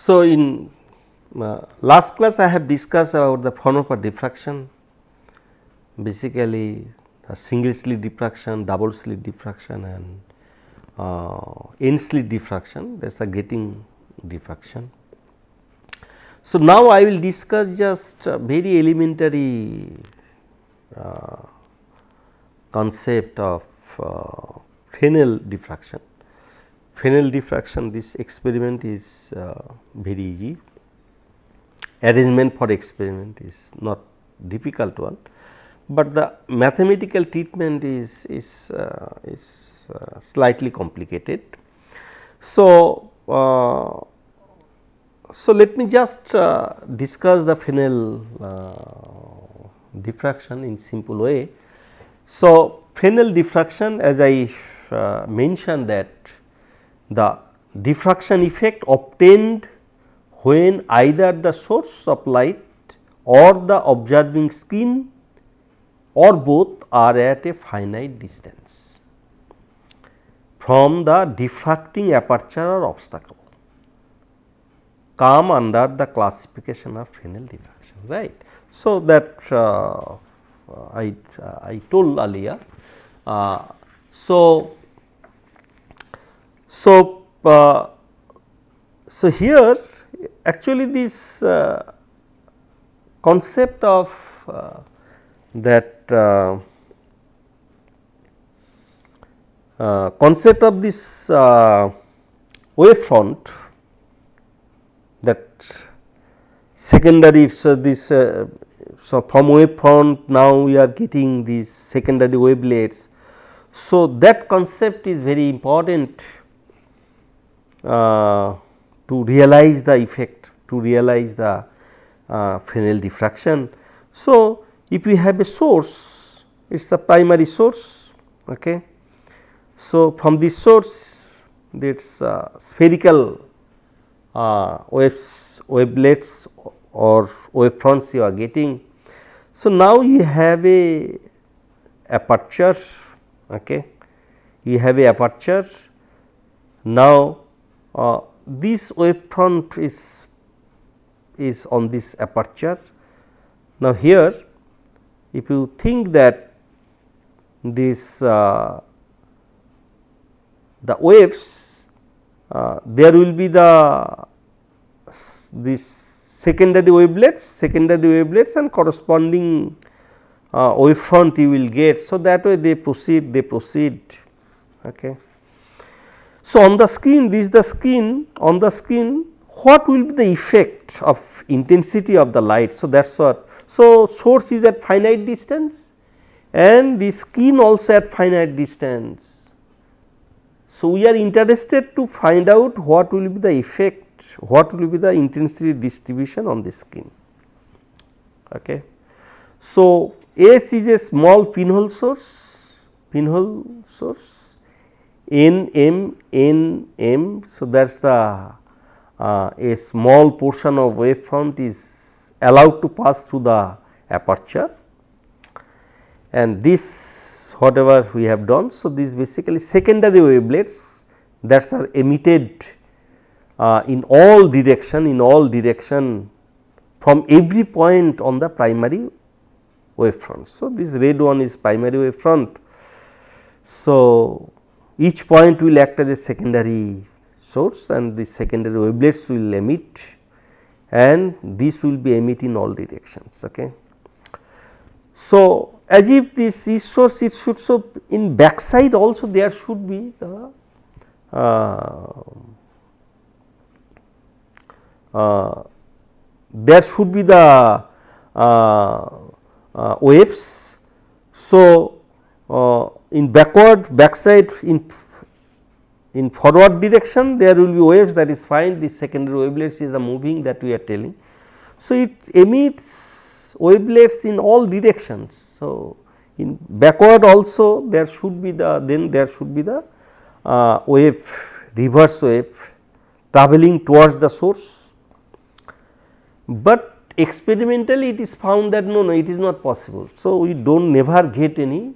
So, in last class I have discussed about the form of diffraction, basically single slit diffraction, double slit diffraction and end slit diffraction, that is a grating diffraction. So, now I will discuss just very elementary concept of Fresnel diffraction. Fresnel diffraction, this experiment is very easy. Arrangement for experiment is not difficult one, but the mathematical treatment is slightly complicated. So, so let me just discuss the Fresnel diffraction in simple way. So, Fresnel diffraction, as I mentioned, that the diffraction effect obtained when either the source of light or the observing skin or both are at a finite distance from the diffracting aperture or obstacle, come under the classification of Fresnel diffraction, right. So, that I told earlier. So here actually this concept of concept of this wave front, that secondary. So, this so from wave front now we are getting these secondary wavelets. So, that concept is very important to realize the effect, to realize the Fresnel diffraction. So, if we have a source, it is a primary source. Okay. So, from this source, this spherical wavelets or wave fronts you are getting. So, now you have a aperture. Okay. You have a aperture. Now, this wave front is on this aperture. Now, here if you think that this the waves, there will be this secondary wavelets and corresponding wave front you will get. So, that way they proceed. Okay. So, on the screen, this is the screen. On the screen, what will be the effect of intensity of the light? So, that is what. So, source is at finite distance and the screen also at finite distance. So, we are interested to find out what will be the effect, what will be the intensity distribution on the screen. Okay. So, S is a small pinhole source, N M. So, that is the a small portion of wave front is allowed to pass through the aperture, and this whatever we have done. So, this basically secondary wavelets that are emitted in all direction from every point on the primary wave front. So, this red one is primary wave front. So, each point will act as a secondary source and the secondary wavelets will emit, and this will be emit in all directions. Okay. So, as if this is source, it should, so in backside also there should be the waves. So, in backside in forward direction there will be waves, that is fine. The secondary wavelets is the moving that we are telling. So, it emits wavelets in all directions. So, in backward also there should be the wave, reverse wave travelling towards the source, but experimentally it is found that no, it is not possible. So, we never get any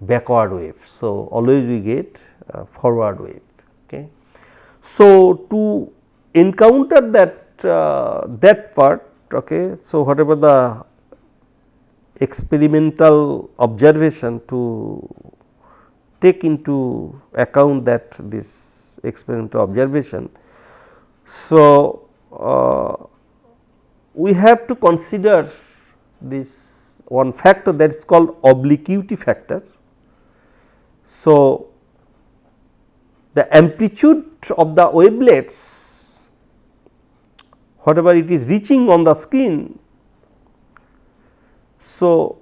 backward wave. So, always we get forward wave. Okay. So, to encounter that part, okay. So, whatever the experimental observation to take into account that this experimental observation. So, we have to consider this one factor that is called obliquity factor. So, the amplitude of the wavelets, whatever it is reaching on the screen. So,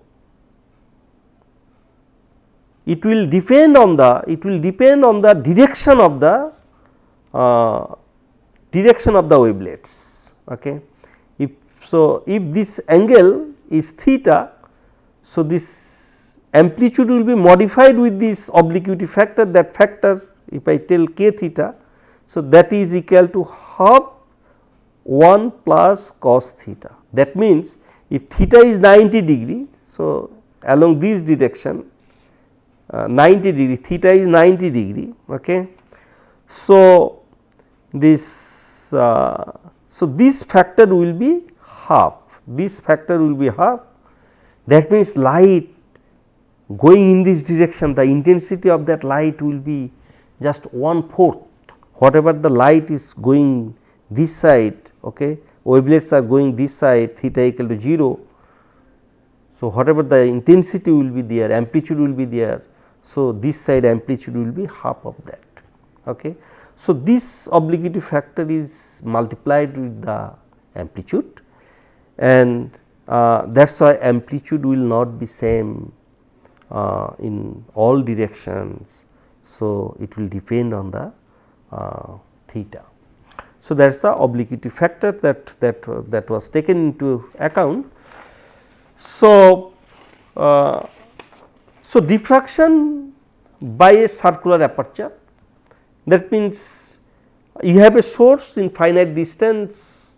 it will depend on the direction of the wavelets. Okay. If this angle is theta, so this amplitude will be modified with this obliquity factor. That factor, if I tell k theta, so that is equal to half 1 plus cos theta. That means, if theta is 90 degree, so along this direction 90 degree, theta is 90 degree. Okay. So, this factor will be half, that means light going in this direction, the intensity of that light will be just 1/4, whatever the light is going this side, okay, wavelets are going this side, theta equal to 0. So, whatever the intensity will be there, amplitude will be there, so this side amplitude will be half of that. Okay. So, this obliquity factor is multiplied with the amplitude, and that is why amplitude will not be same in all directions. So, it will depend on the theta. So, that is the obliquity factor that was taken into account. So, diffraction by a circular aperture, that means you have a source in finite distance.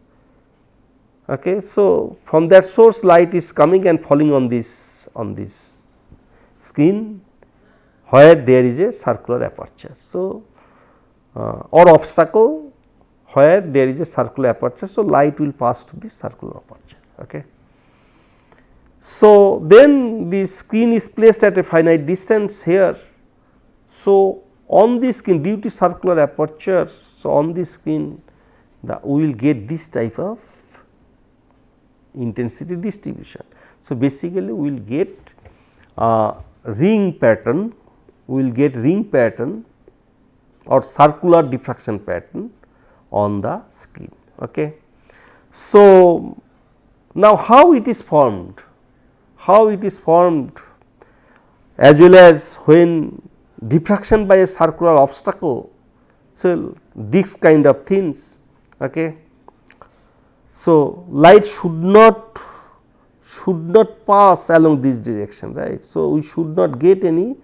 Okay. So, from that source light is coming and falling on this screen where there is a circular aperture. So, or obstacle where there is a circular aperture. So, light will pass to this circular aperture. Okay. So, then the screen is placed at a finite distance here. So, on the screen due to circular aperture, so on the screen we will get this type of intensity distribution. So, basically we will get ring pattern, or circular diffraction pattern on the screen. Okay. So, now how it is formed? As well as when diffraction by a circular obstacle, so this kind of things. Okay. So, light should not pass along this direction, right. So, we should not get any.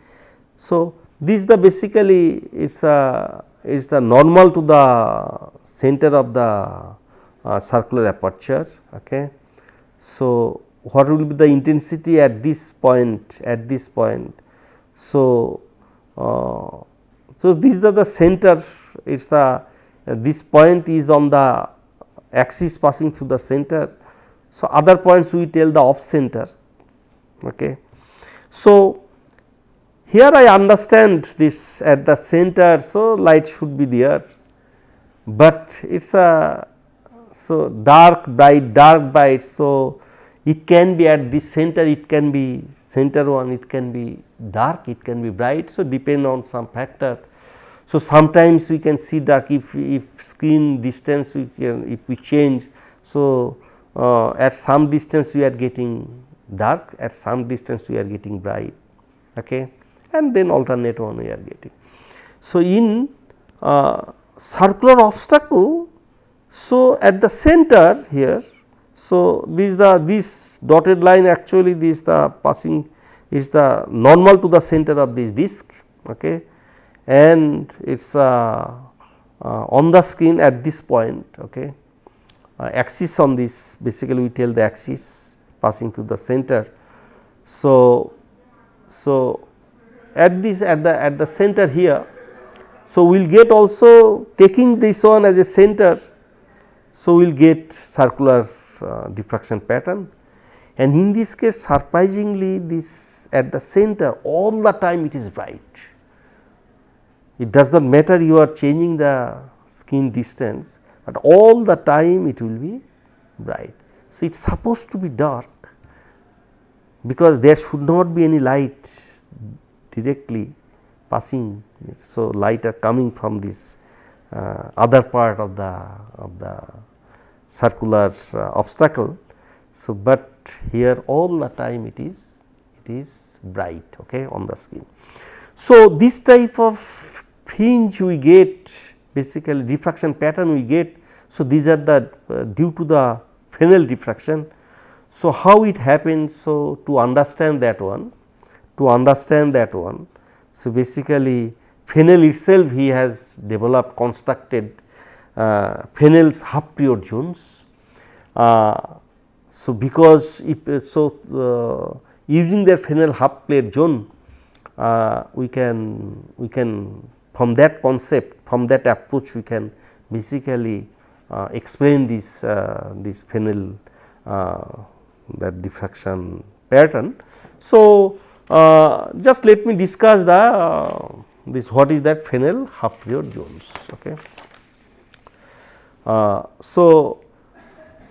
So, this the basically is the normal to the center of the circular aperture. Okay. So, what will be the intensity at this point, So, these are the center, it is this point is on the axis passing through the center. So, other points we tell the off center. Okay. So, here I understand this at the center, so light should be there, but it is a dark bright. So, it can be at this center, it can be center one, it can be dark, it can be bright. So, depend on some factor. So, sometimes we can see dark if screen distance if we change. So, at some distance we are getting dark, at some distance we are getting bright. Okay. And then alternate one we are getting. So, in circular obstacle, so at the center here, so this dotted line actually this the passing is the normal to the center of this disc. Okay. And it is on the screen at this point. Okay. Axis on this, basically we tell the axis passing through the center. So, at the center here, so we will get also taking this one as a center. So, we will get circular diffraction pattern, and in this case surprisingly this at the center all the time it is bright. It does not matter you are changing the skin distance, but all the time it will be bright. So, it is supposed to be dark because there should not be any light directly passing. So, light are coming from this other part of the circular obstacle. So, but here all the time it is bright, okay, on the skin. So, this type of fringe we get, basically diffraction pattern we get. So, these are the due to the Fresnel diffraction. So, how it happens? So, to understand that one, so basically Fresnel itself he has developed constructed Fresnel's half period zones. So, because if using the Fresnel half period zone, we can from that concept, from that approach we can basically explain this Fresnel that diffraction pattern. So, just let me discuss this what is that Fresnel half period zones. Okay. So,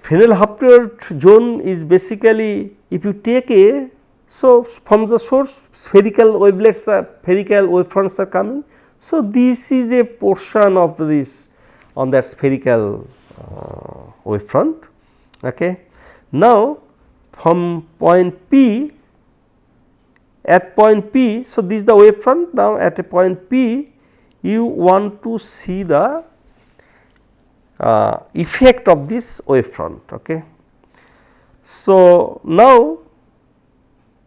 Fresnel half period zone is basically if you take a, so from the source spherical wavelets spherical wavefronts are coming. So, this is a portion of this on that spherical wavefront. Okay. Now, from point P, at point P, so this is the wavefront. Now, at a point P you want to see the effect of this wavefront. Okay. So, now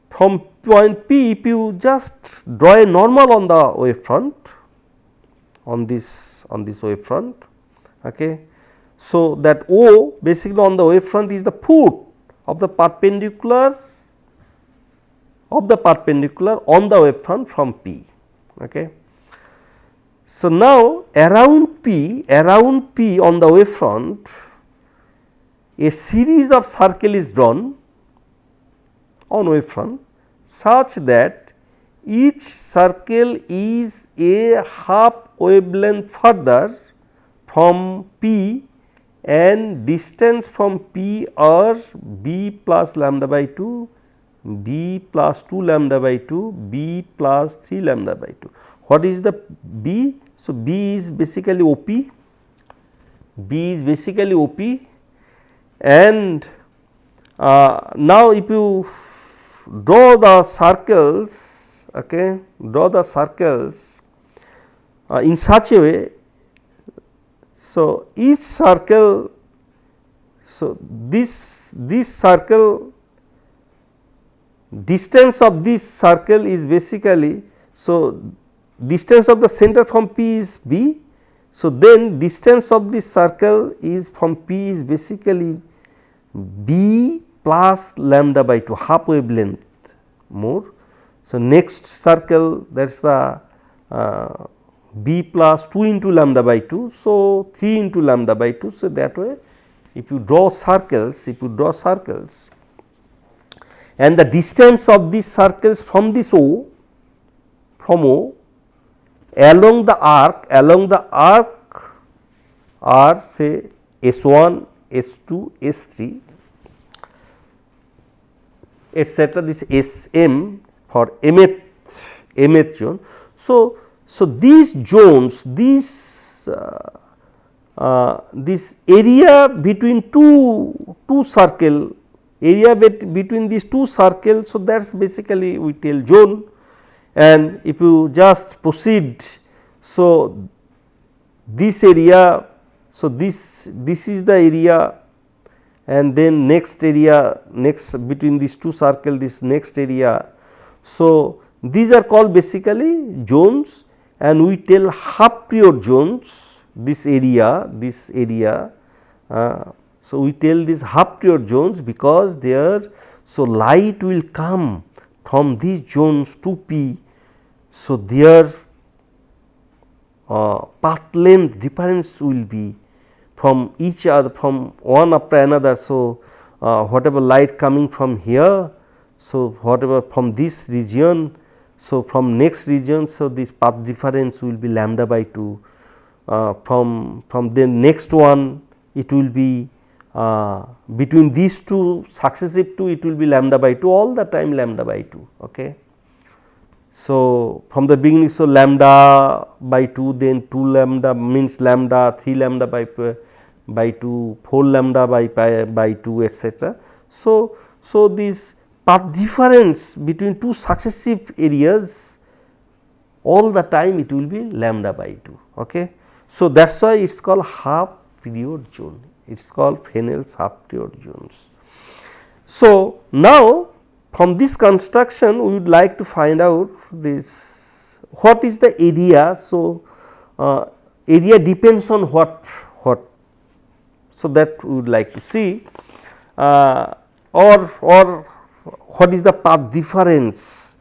from point P if you just draw a normal on the wavefront, on this wavefront. Okay. So, that O basically on the wavefront is the foot of the perpendicular on the wavefront from P. Okay. So, now around P on the wavefront a series of circle is drawn on wavefront such that each circle is a half wavelength further from P and distance from P are B plus lambda by 2, B plus 2 lambda by 2, B plus 3 lambda by 2. What is the B? So, B is basically OP, and now if you draw the circles, okay, in such a way. So, each circle, so this circle, distance of this circle is basically, so distance of the center from P is B. So, then distance of this circle is from P is basically B plus lambda by 2, half wavelength more. So, next circle that is the B plus 2 into lambda by 2. So, 3 into lambda by 2. So, that way if you draw circles, and the distance of these circles from this O, along the arc are say S1, S2, S3 etc. this SM for mth zone. So, these zones, this area between two circle, between these two circles. So, that is basically we tell zone, and if you just proceed. So, this area, so this is the area, and then next area, between these two circles, this next area. So, these are called basically zones, and we tell half period zones, this area. So, we tell these half period zones because there, so light will come from these zones to P. So, their path length difference will be from each other, from one after another. So, whatever light coming from here, so whatever from this region, so from next region, so this path difference will be lambda by 2. From the next one, it will be between these two successive two, it will be lambda by 2, all the time lambda by 2. Okay. So, from the beginning, so lambda by 2, then 2 lambda means lambda, 3 lambda by 2, 4 lambda by 2, etc. So, this path difference between two successive areas, all the time it will be lambda by 2. Okay. So, that is why it is called half period zone, it is called Fresnel's half period zones. So, now from this construction we would like to find out this, what is the area. So, area depends on what. So, that we would like to see, or what is the path difference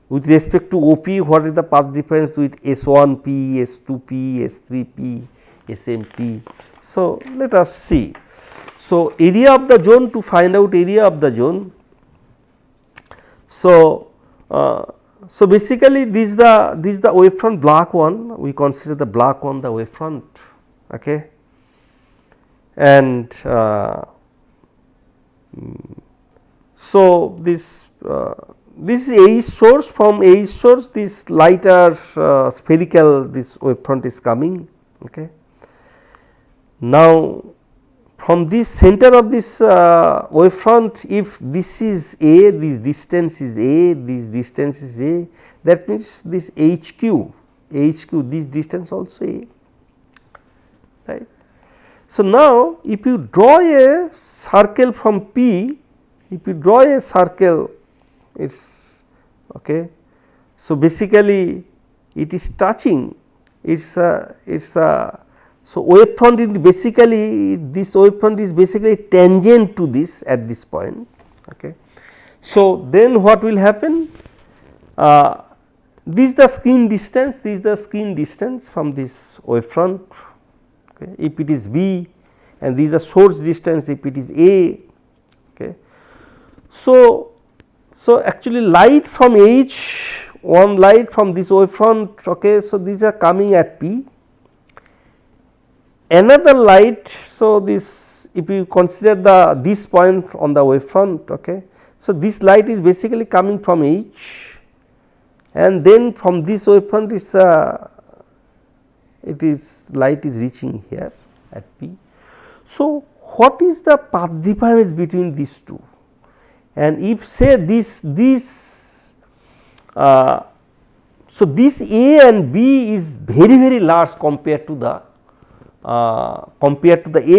with respect to OP, what is the path difference with S1P, S2P, S3P, SMP. So, let us see. So, area of the zone, to find out area of the zone. So, basically this is the wavefront block 1, we consider the block 1 the wavefront. Okay. And so this is A source, from A source this lighter spherical this wavefront is coming. Okay. Now, from this center of this wavefront, if this is A, this distance is A, this distance is A, that means this HQ, this distance also A, right. So, now if you draw a circle from P, if you draw a circle, it is okay. So, basically it is touching, it's a so wavefront is basically, this wavefront is basically tangent to this at this point. Okay. So, then what will happen? This is the screen distance, this is the screen distance from this wavefront. Okay. If it is B, and this is the source distance if it is A. Okay. So, actually light from H, one light from this wavefront. Okay. So, these are coming at P. Another light, so this, if you consider this point on the wavefront. Okay. So, this light is basically coming from H, and then from this wavefront is light is reaching here at P. So, what is the path difference between these two? And if say so this A and B is very large compared to the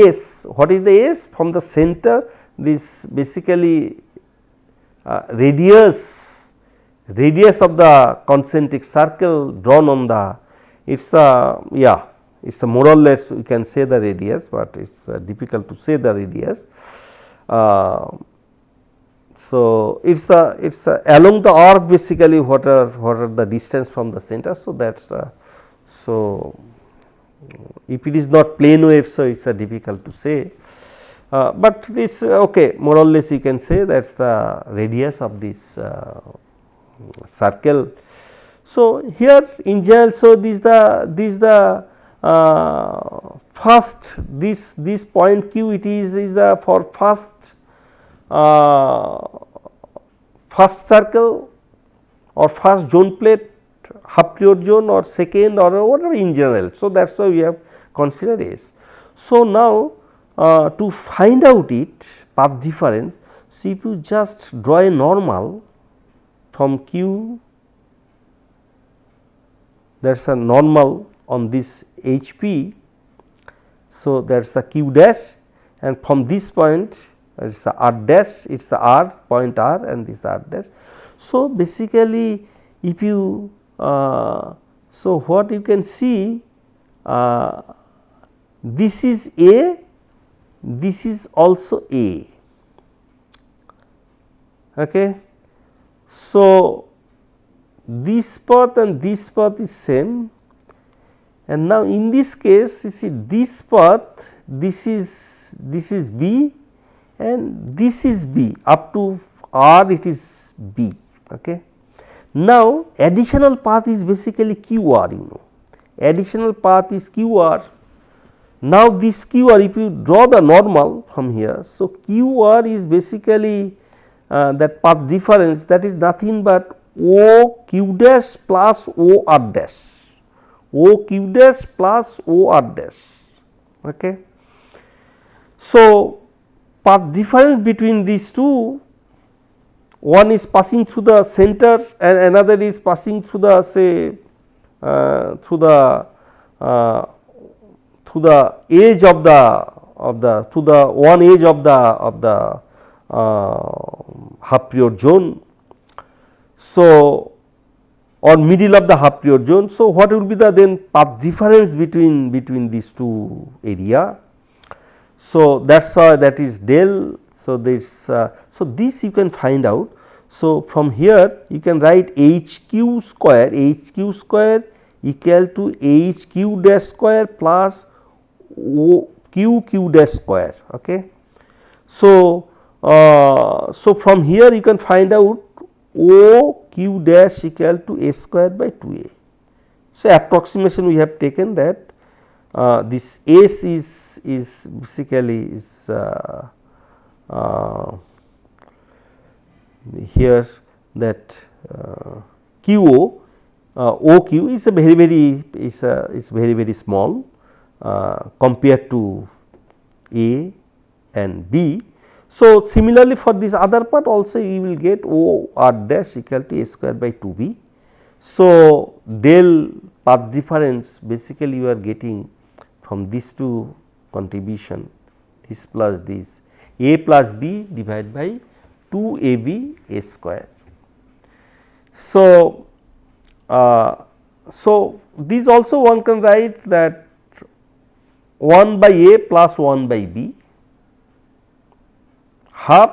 S. What is the S? From the center, this basically radius of the concentric circle drawn on the, it's the it's a more or less we can say the radius, but it's difficult to say the radius. So, it's the along the arc basically what are the distance from the center. So, that's so if it is not plane wave, so it's difficult to say, but this okay, more or less you can say that's the radius of this circle. So, here in general, so this the first this point Q, it is the for first circle or first zone plate, half period zone, or second, or whatever in general. So, that is why we have considered S. So, now to find out it path difference, so if you just draw a normal from Q, that is a normal on this HP. So, that is the Q dash, and from this point it is the R dash, it is the R point R, and this is the R dash. So, basically if you so what you can see, this is A, this is also A. Okay. So, this path and this path is same, And now in this case, you see this path, this is B and this is B, up to R it is B. Okay. Now additional path is basically QR, you know, additional path is QR. Now this QR, if you draw the normal from here, so QR is basically that path difference, that is nothing but O Q dash plus O R dash, O Q dash plus O R dash. Okay. So path difference between these two, one is passing through the center and another is passing through the, say, through the edge of the to the one edge of the half period zone. So or middle of the half period zone. So what will be the then path difference between these two area? So that's that is del. So this so this you can find out. So from here you can write HQ square equal to HQ dash square plus QQ dash square. Okay. So so from here you can find out OQ dash equal to A square by 2A. So approximation we have taken that this S is basically is here that QO OQ is a very small compared to A and B. So similarly for this other part also you will get O R dash equal to A square by 2B. So del path difference basically you are getting from these two contribution, this plus this, A plus B divided by 2AB A square. So so this also one can write that 1 by A plus 1 by B, half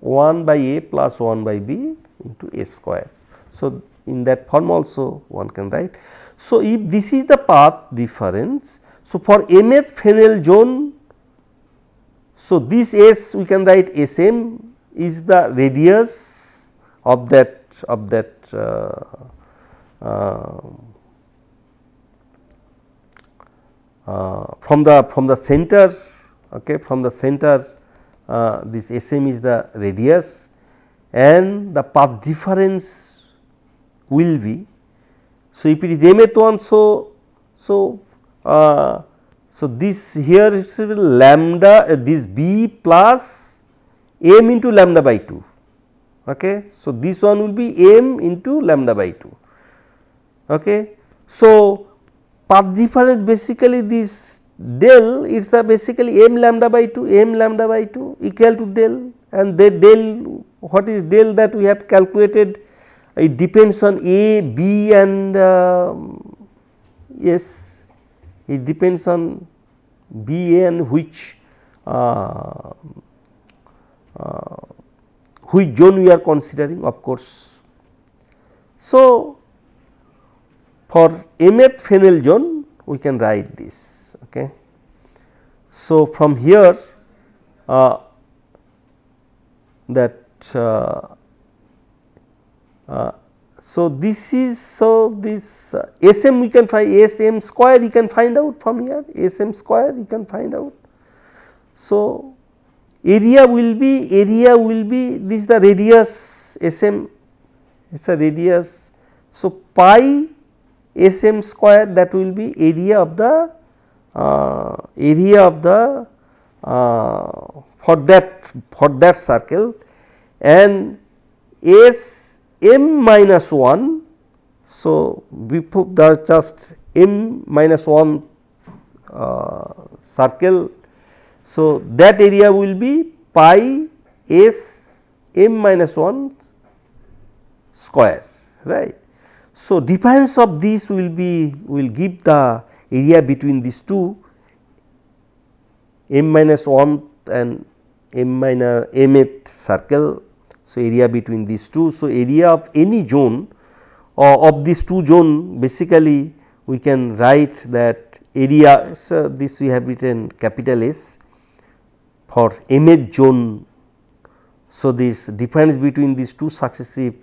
1 by A plus 1 by B into A square. So in that form also one can write. So if this is the path difference, so for mth Fresnel zone, so this S we can write SM is the radius of that from the center. Okay, from the center this SM is the radius and the path difference will be, so if it is mth one, so this here is lambda this B plus m into lambda by 2. Okay. So this one will be m into lambda by 2. Okay. So path difference basically this del is the basically m lambda by 2 equal to del, and the del, what is del that we have calculated, it depends on A, B and yes, it depends on B, A and which zone we are considering, of course. So for mth Fresnel zone we can write this. Okay. So from here that so this is, so this SM we can find, SM square you can find out from here, SM square you can find out. So area will be this is the radius, SM is the radius. So pi SM square, that will be area of the for that circle, and S m minus 1. So we put the just m minus 1 circle. So that area will be pi S m minus 1 square, right. So difference of this will give the area between these two, m minus 1 and mth circle. So area between these two. So area of any zone of these two zone basically we can write that area. So, this we have written capital S for mth zone. So, this difference between these two successive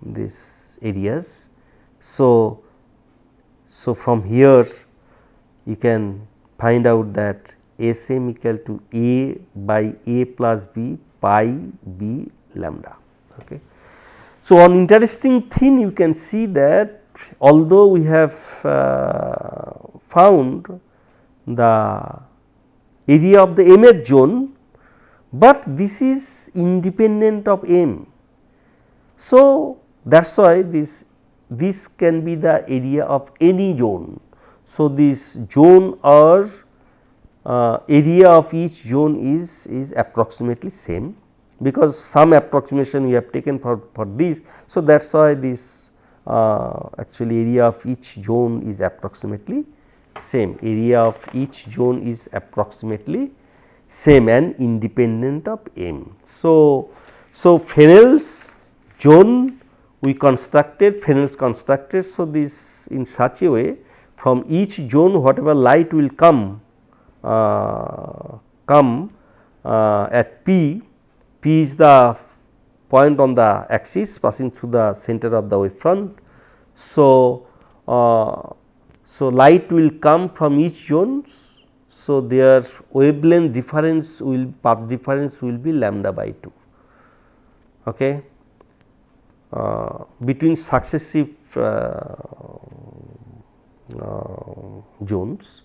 these areas. So, from here you can find out that S m equal to A by A plus B pi B lambda. Okay. So, one interesting thing you can see that although we have found the area of the mth zone, but this is independent of M. So, that is why this can be the area of any zone. So, this zone or area of each zone is approximately same, because some approximation we have taken for this. So, that is why this actually area of each zone is approximately same, area of each zone is approximately same and independent of M. So, Fresnel's zone we constructed, Fresnel's constructed. So, this in such a way from each zone whatever light will come at P, P is the point on the axis passing through the center of the wavefront. So, light will come from each zone. So, their wavelength difference will, path difference will be lambda by 2. Okay. Between successive zones,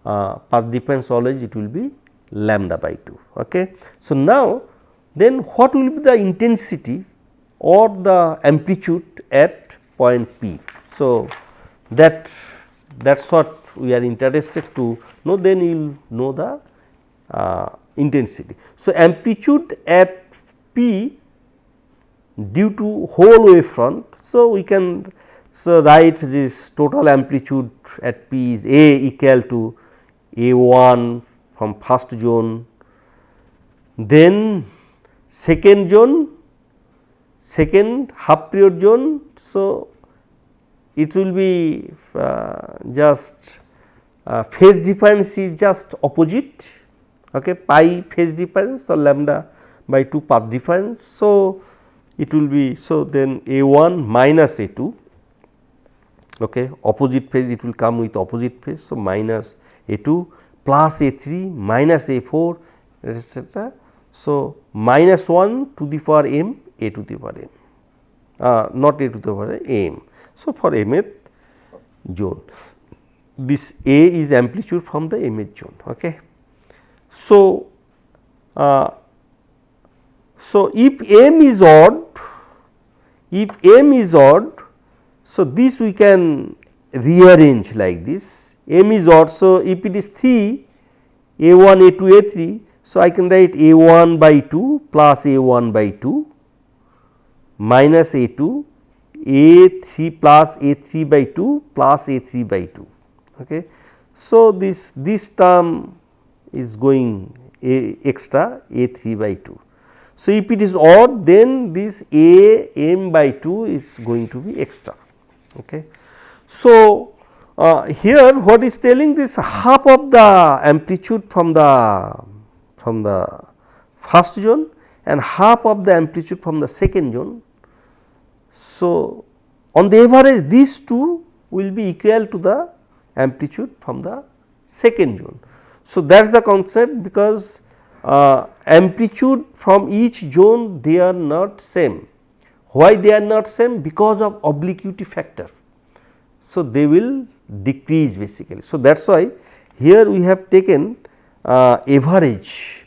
path difference always it will be lambda by 2. Okay. So, now then what will be the intensity or the amplitude at point P? So, that is what we are interested to know, then you will know the intensity. So, amplitude at P due to whole wavefront. So, we can write this total amplitude at P is A equal to A1 from first zone, then second zone, second half period zone. So, it will be just phase difference is just opposite, okay, pi phase difference or lambda by 2 path difference. So, it will be, so then A1 minus A2, okay, opposite phase it will come with opposite phase. So, minus A2 plus A3 minus A4 etc. So, minus 1 to the power m A to the power m, not A to the power m. So, for mth zone, this A is amplitude from the mth zone. Okay. So, if m is odd, so this we can rearrange like this. M is odd. So, if it is 3 A1 A2 A3, so I can write A1 by 2 plus A1 by 2 minus A2 A3 plus A3 by 2 plus A3 by 2. Okay. So, this term is going extra A3 by 2. So, if it is odd, then this A m by 2 is going to be extra. Okay. So, here what is telling this half of the amplitude from the first zone and half of the amplitude from the second zone. So, on the average these two will be equal to the amplitude from the second zone. So, that is the concept, because amplitude from each zone they are not same. Why they are not same? Because of obliquity factor. So, they will decrease basically. So, that is why here we have taken average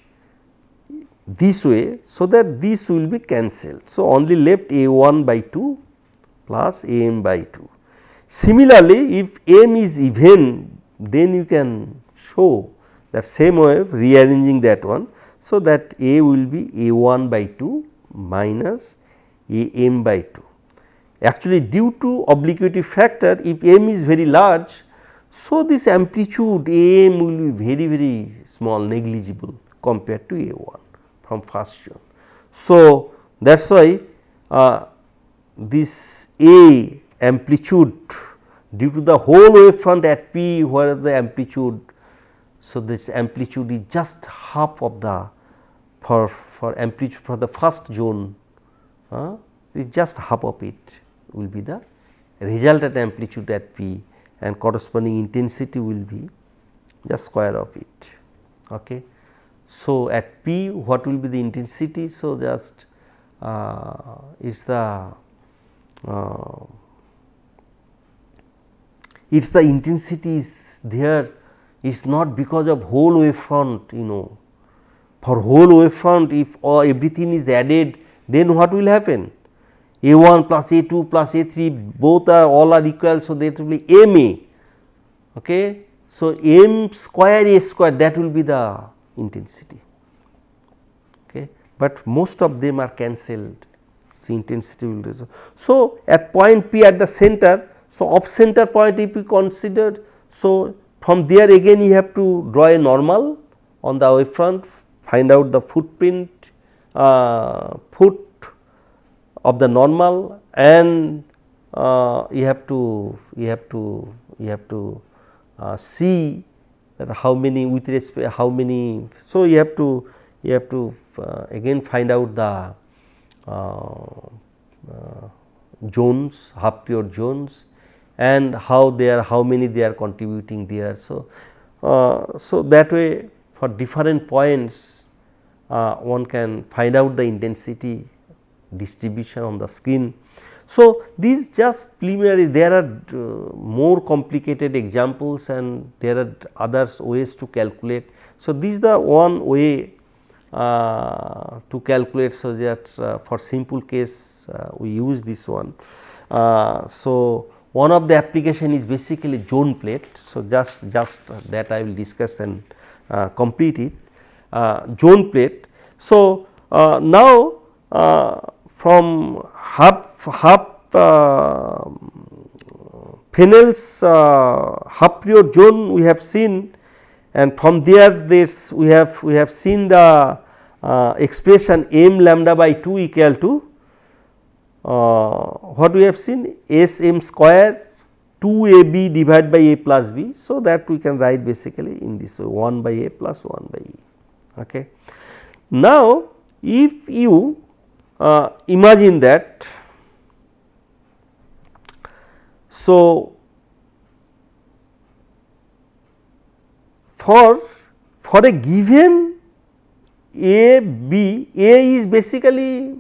this way, so that this will be cancelled. So, only left A1 by 2 plus AM by 2. Similarly, if M is even, then you can show that same way of rearranging that one. So, that A will be A1 by 2 minus AM by 2. Actually, due to obliquity factor, if M is very large, so this amplitude AM will be very small, negligible compared to A1 from first zone. So, that is why this A amplitude due to the whole wave front at P where the amplitude, so this amplitude is just half of the for amplitude for the first zone, is just half of it will be the resultant amplitude at P, and corresponding intensity will be just square of it. Okay. So, at P what will be the intensity? So, just is the it's the intensity is there, is not because of whole wave front, you know. For whole wave front, if everything is added, then what will happen? A1 plus A2 plus A3 both are all are equal, so that will be MA. Okay. So, M square A square, that will be the intensity. Okay. But most of them are cancelled, so intensity will resolve. So, at point P at the center, so off center point if we considered, so from there again you have to draw a normal on the wave front, find out the footprint foot of the normal, and you have to see that how many with respect how many. So, you have to again find out the zones, half period zones, and how many they are contributing there. So, so that way for different points one can find out the intensity distribution on the screen. So, these just preliminary, there are more complicated examples and there are other ways to calculate. So, this is the one way to calculate, so that for simple case we use this one. So, one of the application is basically zone plate. So, just that I will discuss and complete it. Zone plate. So, now from Fresnel's half period zone we have seen, and from there this we have seen the expression m lambda by 2 equal to what we have seen, S m square 2 AB divided by A plus B. So, that we can write basically in this way 1 by A plus 1 by E. Okay. Now, if you imagine that, so for a given A B, A is basically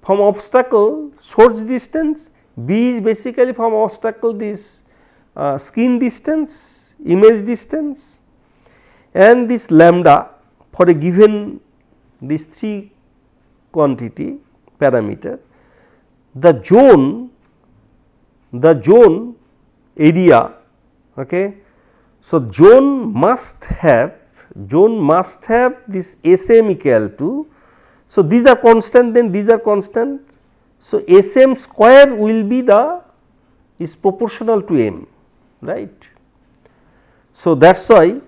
from obstacle source distance, B is basically from obstacle this screen distance, image distance, and this lambda for a given these 3 quantity parameter, the zone area. Okay. So, zone must have this Sm equal to, so these are constant, then these are constant. So, Sm square will be is proportional to m, right. So, that is why,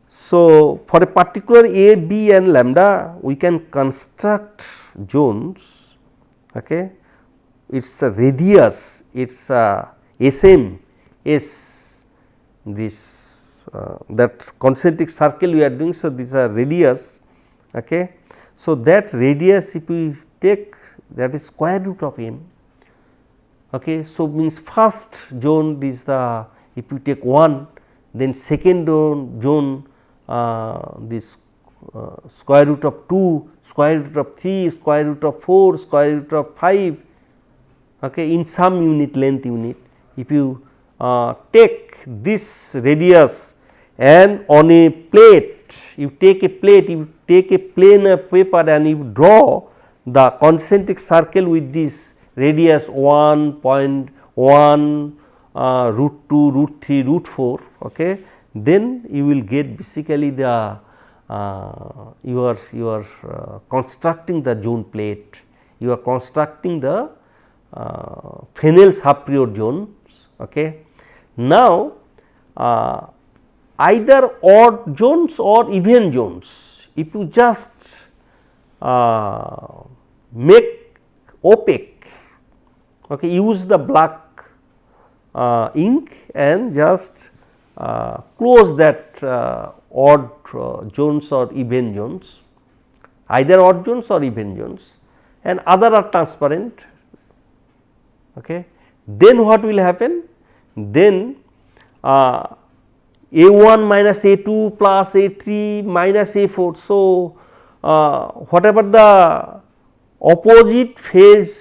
so for a particular A, B and lambda we can construct zones. Okay. It is a radius, it is Sm is this that concentric circle we are doing. So, these are radius. Okay. So, that radius if we take, that is square root of m. Okay. So, means first zone is the, if you take 1, then second zone this square root of 2, square root of 3, square root of 4, square root of 5, okay, in some unit length unit. If you take this radius and on a plate, you take a plate, you take a plane of paper and you draw the concentric circle with this radius 1.1, root 2, root 3, root 4, okay, then you will get basically the you are constructing the zone plate, you are constructing the Fresnel's half period zones. Okay. Now, either odd zones or even zones, if you just make opaque, okay, use the black ink and just close that odd zones or even zones, either odd zones or even zones, and other are transparent. Okay. Then what will happen? Then A1 minus A2 plus A3 minus A4. So, whatever the opposite phase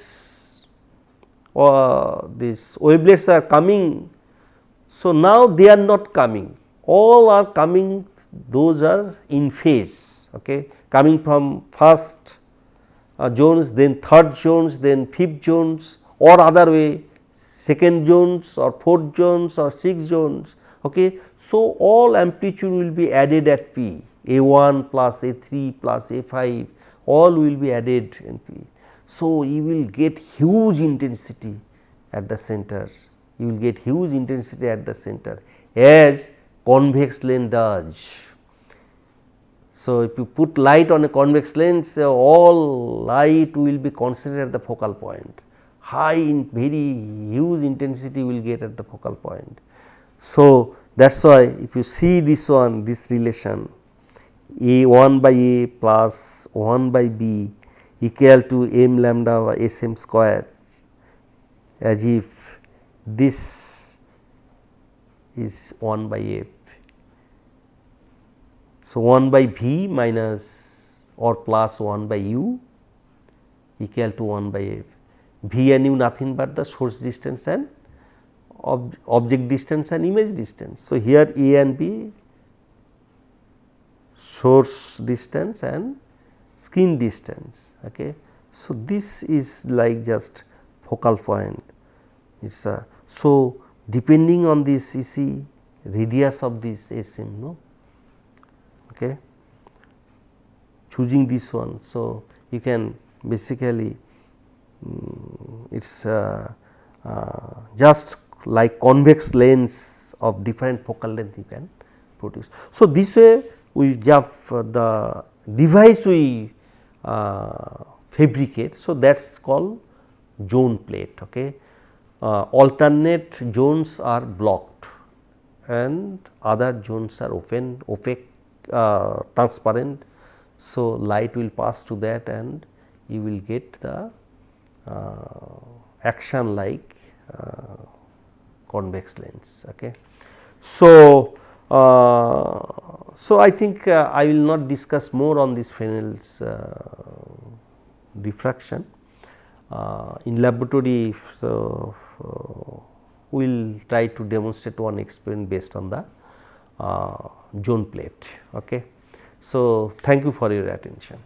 these wavelets are coming, so now they are not coming, all are coming, those are in phase, okay, coming from first zones, then third zones, then fifth zones, or other way second zones or fourth zones or sixth zones. Okay. So, all amplitude will be added at P, A1 plus A3 plus A5, all will be added in P. So, you will get huge intensity at the center, you will get huge intensity at the center as convex lens does. So, if you put light on a convex lens, all light will be concentrated at the focal point, high in very huge intensity will get at the focal point. So, that is why if you see this one, this relation A 1 by A plus 1 by B equal to m lambda by S m square, as if this is 1 by F. So, 1 by V minus or plus 1 by U equal to 1 by F. V and U nothing but the source distance and object distance and image distance. So, here A and B source distance and screen distance. Okay. So, this is like just focal point. It's so depending on this, you see radius of this SM, no. Okay. Choosing this one. So, you can basically it's just like convex lens of different focal length you can produce. So, this way we have the device we fabricate. So, that is called zone plate. Okay. Alternate zones are blocked and other zones are open, opaque, transparent. So, light will pass to that and you will get the action like convex lens. Okay. So, I think I will not discuss more on this Fresnel's diffraction. In laboratory, so, we will try to demonstrate one experiment based on the zone plate. Okay. So, thank you for your attention.